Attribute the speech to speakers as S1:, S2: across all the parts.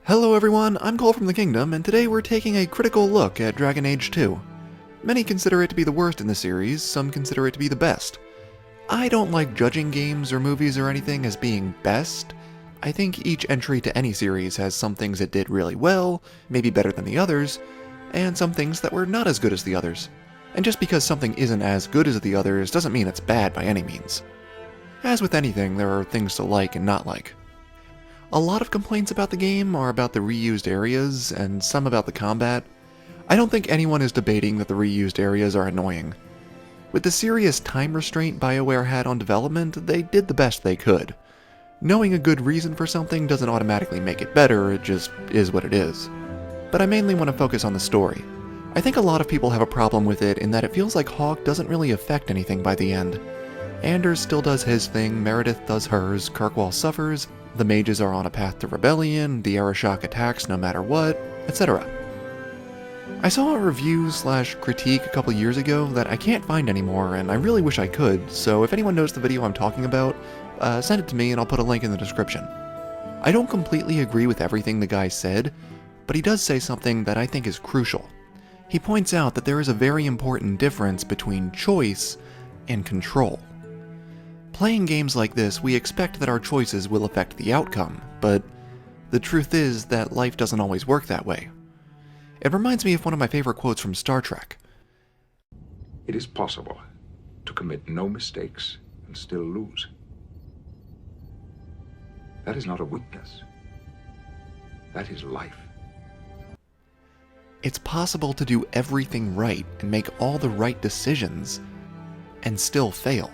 S1: Hello everyone, I'm Cole from the Kingdom, and today we're taking a critical look at Dragon Age 2. Many consider it to be the worst in the series, some consider it to be the best. I don't like judging games or movies or anything as being best. I think each entry to any series has some things it did really well, maybe better than the others, and some things that were not as good as the others. And just because something isn't as good as the others doesn't mean it's bad by any means. As with anything, there are things to like and not like. A lot of complaints about the game are about the reused areas, and some about the combat. I don't think anyone is debating that the reused areas are annoying. With the serious time restraint Bioware had on development, they did the best they could. Knowing a good reason for something doesn't automatically make it better, it just is what it is. But I mainly want to focus on the story. I think a lot of people have a problem with it in that it feels like Hawke doesn't really affect anything by the end. Anders still does his thing, Meredith does hers, Kirkwall suffers, the mages are on a path to rebellion, the Arashok attacks no matter what, etc. I saw a review/critique a couple years ago that I can't find anymore, and I really wish I could, so if anyone knows the video I'm talking about, send it to me and I'll put a link in the description. I don't completely agree with everything the guy said, but he does say something that I think is crucial. He points out that there is a very important difference between choice and control. Playing games like this, we expect that our choices will affect the outcome, but the truth is that life doesn't always work that way. It reminds me of one of my favorite quotes from Star Trek.
S2: It is possible to commit no mistakes and still lose. That is not a weakness. That is life.
S1: It's possible to do everything right and make all the right decisions and still fail.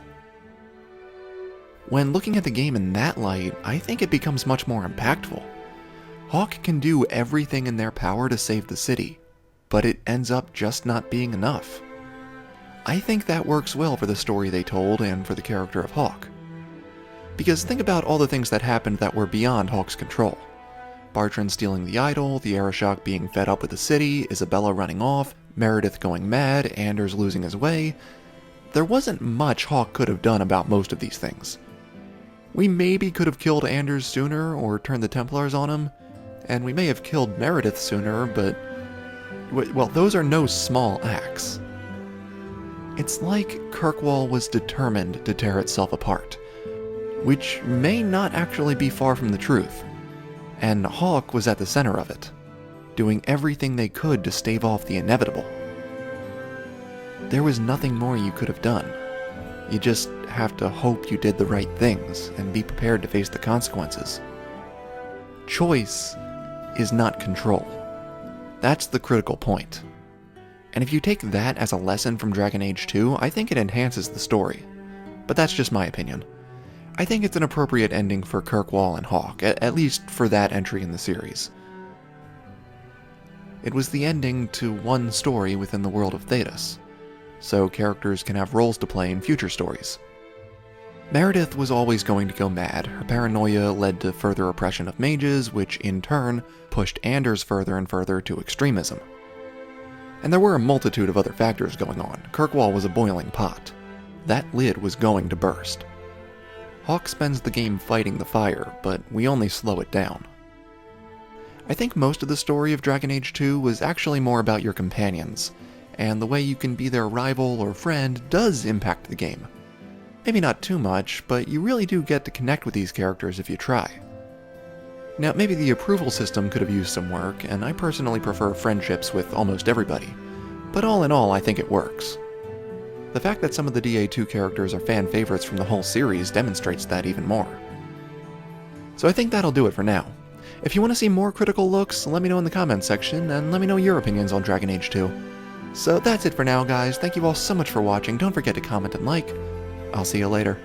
S1: When looking at the game in that light, I think it becomes much more impactful. Hawke can do everything in their power to save the city, but it ends up just not being enough. I think that works well for the story they told and for the character of Hawke. Because think about all the things that happened that were beyond Hawke's control. Bartrand stealing the idol, the Arashok being fed up with the city, Isabella running off, Meredith going mad, Anders losing his way. There wasn't much Hawke could have done about most of these things. We maybe could have killed Anders sooner or turned the Templars on him, and we may have killed Meredith sooner, but, well, those are no small acts. It's like Kirkwall was determined to tear itself apart, which may not actually be far from the truth, and Hawke was at the center of it, doing everything they could to stave off the inevitable. There was nothing more you could have done. You just have to hope you did the right things and be prepared to face the consequences. Choice is not control. That's the critical point. And if you take that as a lesson from Dragon Age 2, I think it enhances the story. But that's just my opinion. I think it's an appropriate ending for Kirkwall and Hawke, at least for that entry in the series. It was the ending to one story within the world of Thedas, so characters can have roles to play in future stories. Meredith was always going to go mad. Her paranoia led to further oppression of mages, which in turn pushed Anders further and further to extremism. And there were a multitude of other factors going on. Kirkwall was a boiling pot. That lid was going to burst. Hawke spends the game fighting the fire, but we only slow it down. I think most of the story of Dragon Age 2 was actually more about your companions, and the way you can be their rival or friend does impact the game. Maybe not too much, but you really do get to connect with these characters if you try. Now, maybe the approval system could have used some work, and I personally prefer friendships with almost everybody, but all in all, I think it works. The fact that some of the DA2 characters are fan favorites from the whole series demonstrates that even more. So I think that'll do it for now. If you want to see more critical looks, let me know in the comments section, and let me know your opinions on Dragon Age 2. So that's it for now, guys. Thank you all so much for watching. Don't forget to comment and like. I'll see you later.